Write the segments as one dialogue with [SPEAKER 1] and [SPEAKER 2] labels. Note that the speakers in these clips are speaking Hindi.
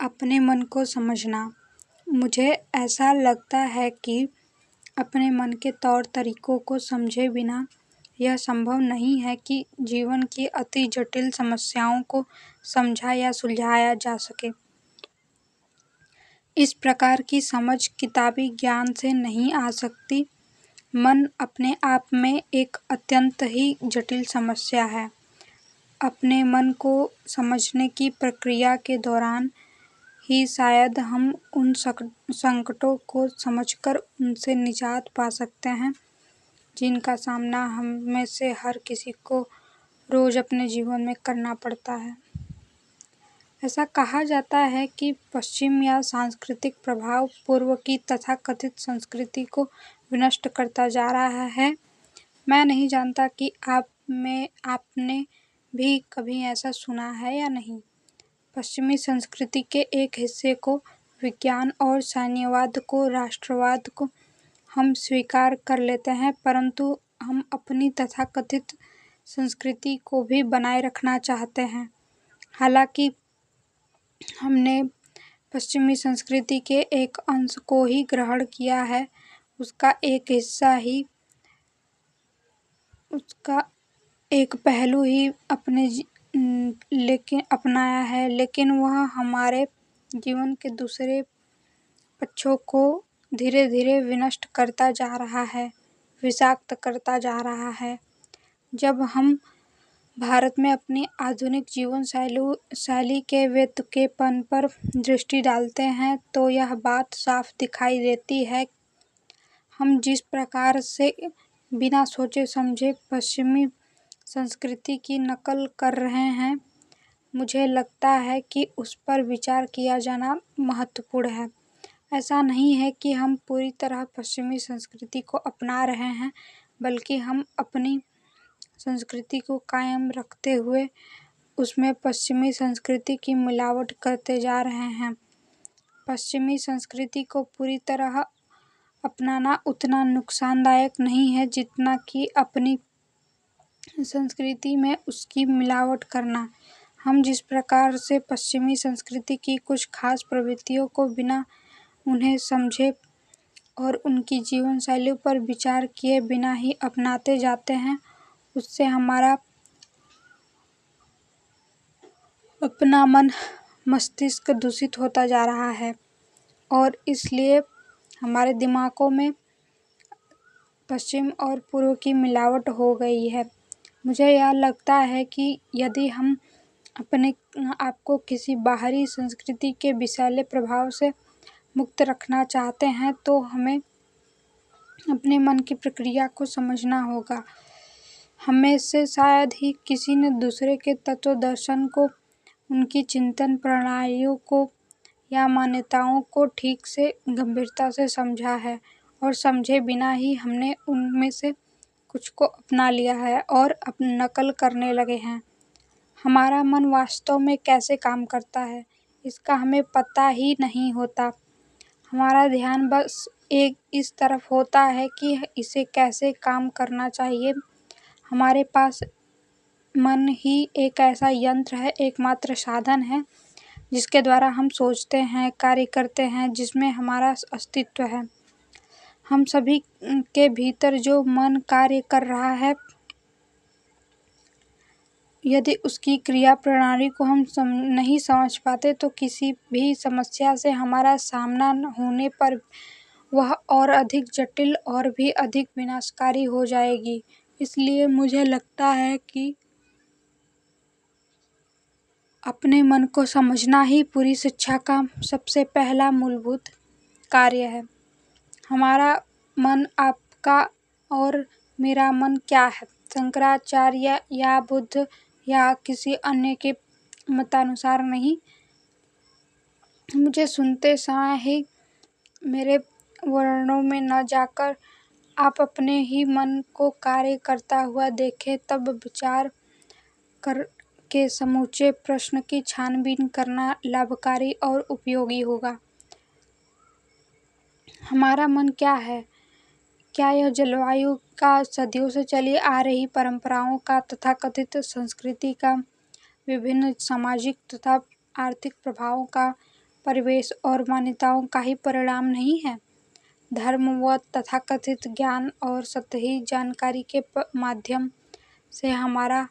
[SPEAKER 1] अपने मन को समझना। मुझे ऐसा लगता है कि अपने मन के तौर तरीकों को समझे बिना यह संभव नहीं है कि जीवन की अति जटिल समस्याओं को समझा या सुलझाया जा सके। इस प्रकार की समझ किताबी ज्ञान से नहीं आ सकती। मन अपने आप में एक अत्यंत ही जटिल समस्या है। अपने मन को समझने की प्रक्रिया के दौरान ही शायद हम उन संकटों को समझकर उनसे निजात पा सकते हैं जिनका सामना हम में से हर किसी को रोज अपने जीवन में करना पड़ता है। ऐसा कहा जाता है कि पश्चिम या सांस्कृतिक प्रभाव पूर्व की तथाकथित संस्कृति को विनष्ट करता जा रहा है। मैं नहीं जानता कि आपने भी कभी ऐसा सुना है या नहीं। पश्चिमी संस्कृति के एक हिस्से को, विज्ञान और साम्यवाद को, राष्ट्रवाद को हम स्वीकार कर लेते हैं, परंतु हम अपनी तथाकथित संस्कृति को भी बनाए रखना चाहते हैं। हालांकि हमने पश्चिमी संस्कृति के एक अंश को ही ग्रहण किया है, उसका एक पहलू ही अपनाया है, लेकिन वह हमारे जीवन के दूसरे पक्षों को धीरे धीरे विनष्ट करता जा रहा है, विषाक्त करता जा रहा है। जब हम भारत में अपनी आधुनिक जीवन शैली के व्युत्पन्न पर दृष्टि डालते हैं तो यह बात साफ दिखाई देती है। हम जिस प्रकार से बिना सोचे समझे पश्चिमी संस्कृति की नकल कर रहे हैं, मुझे लगता है कि उस पर विचार किया जाना महत्वपूर्ण है। ऐसा नहीं है कि हम पूरी तरह पश्चिमी संस्कृति को अपना रहे हैं, बल्कि हम अपनी संस्कृति को कायम रखते हुए उसमें पश्चिमी संस्कृति की मिलावट करते जा रहे हैं। पश्चिमी संस्कृति को पूरी तरह अपनाना उतना नुकसानदायक नहीं है जितना कि अपनी संस्कृति में उसकी मिलावट करना। हम जिस प्रकार से पश्चिमी संस्कृति की कुछ खास प्रवृत्तियों को बिना उन्हें समझे और उनकी जीवन शैली पर विचार किए बिना ही अपनाते जाते हैं, उससे हमारा अपना मन मस्तिष्क दूषित होता जा रहा है और इसलिए हमारे दिमागों में पश्चिम और पूर्व की मिलावट हो गई है। मुझे यह लगता है कि यदि हम अपने आप को किसी बाहरी संस्कृति के विषैले प्रभाव से मुक्त रखना चाहते हैं तो हमें अपने मन की प्रक्रिया को समझना होगा। हमें से शायद ही किसी ने दूसरे के तत्व दर्शन को, उनकी चिंतन प्रणालियों को या मान्यताओं को ठीक से गंभीरता से समझा है, और समझे बिना ही हमने उनमें से कुछ को अपना लिया है और नकल करने लगे हैं। हमारा मन वास्तव में कैसे काम करता है, इसका हमें पता ही नहीं होता। हमारा ध्यान बस इस तरफ होता है कि इसे कैसे काम करना चाहिए। हमारे पास मन ही एक ऐसा यंत्र है, एकमात्र साधन है जिसके द्वारा हम सोचते हैं, कार्य करते हैं, जिसमें हमारा अस्तित्व है। हम सभी के भीतर जो मन कार्य कर रहा है, यदि उसकी क्रिया प्रणाली को हम नहीं समझ पाते तो किसी भी समस्या से हमारा सामना होने पर वह और अधिक जटिल और भी अधिक विनाशकारी हो जाएगी। इसलिए मुझे लगता है कि अपने मन को समझना ही पूरी शिक्षा का सबसे पहला मूलभूत कार्य है। हमारा मन आपका और मेरा मन क्या है? शंकराचार्य या बुद्ध या किसी अन्य के मतानुसार नहीं। मुझे सुनते समय ही मेरे वर्णों में न जाकर आप अपने ही मन को कार्य करता हुआ देखें, तब विचार करके समूचे प्रश्न की छानबीन करना लाभकारी और उपयोगी होगा। हमारा मन क्या है? क्या यह जलवायु का, सदियों से चली आ रही परंपराओं का, तथाकथित संस्कृति का, विभिन्न सामाजिक तथा आर्थिक प्रभावों का परिवेश और मान्यताओं का ही परिणाम नहीं है। धर्म व तथाकथित ज्ञान और सतही जानकारी के माध्यम से हमारा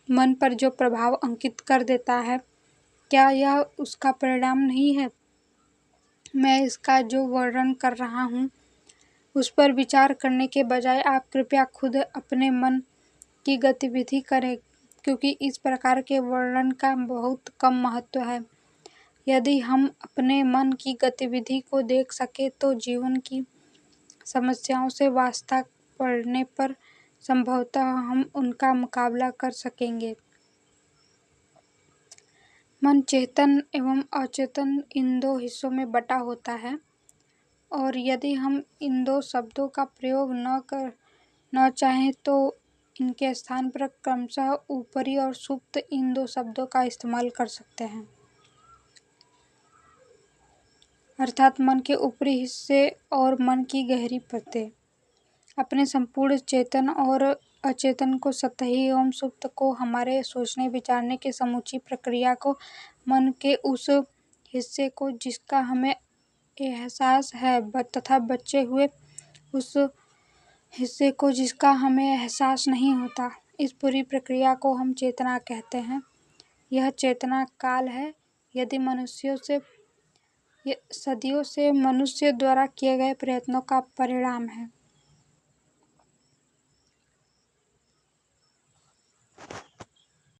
[SPEAKER 1] मन पर जो प्रभाव अंकित कर देता है, क्या यह उसका परिणाम नहीं है? मैं इसका जो वर्णन कर रहा हूँ उस पर विचार करने के बजाय आप कृपया खुद अपने मन की गतिविधि करें, क्योंकि इस प्रकार के वर्णन का बहुत कम महत्व है। यदि हम अपने मन की गतिविधि को देख सकें तो जीवन की समस्याओं से वास्ता पड़ने पर संभवतः हम उनका मुकाबला कर सकेंगे। मन चेतन एवं अचेतन इन दो हिस्सों में बटा होता है, और यदि हम इन दो शब्दों का प्रयोग न चाहें तो इनके स्थान पर क्रमशः ऊपरी और सुप्त इन दो शब्दों का इस्तेमाल कर सकते हैं। अर्थात मन के ऊपरी हिस्से और मन की गहरी परतें। अपने संपूर्ण चेतन और अचेतन को, सतही एवं सुप्त को, हमारे सोचने विचारने की समूची प्रक्रिया को, मन के उस हिस्से को जिसका हमें एहसास है तथा बचे हुए उस हिस्से को जिसका हमें एहसास नहीं होता, इस पूरी प्रक्रिया को हम चेतना कहते हैं। यह चेतना काल है, यदि सदियों से मनुष्य द्वारा किए गए प्रयत्नों का परिणाम है।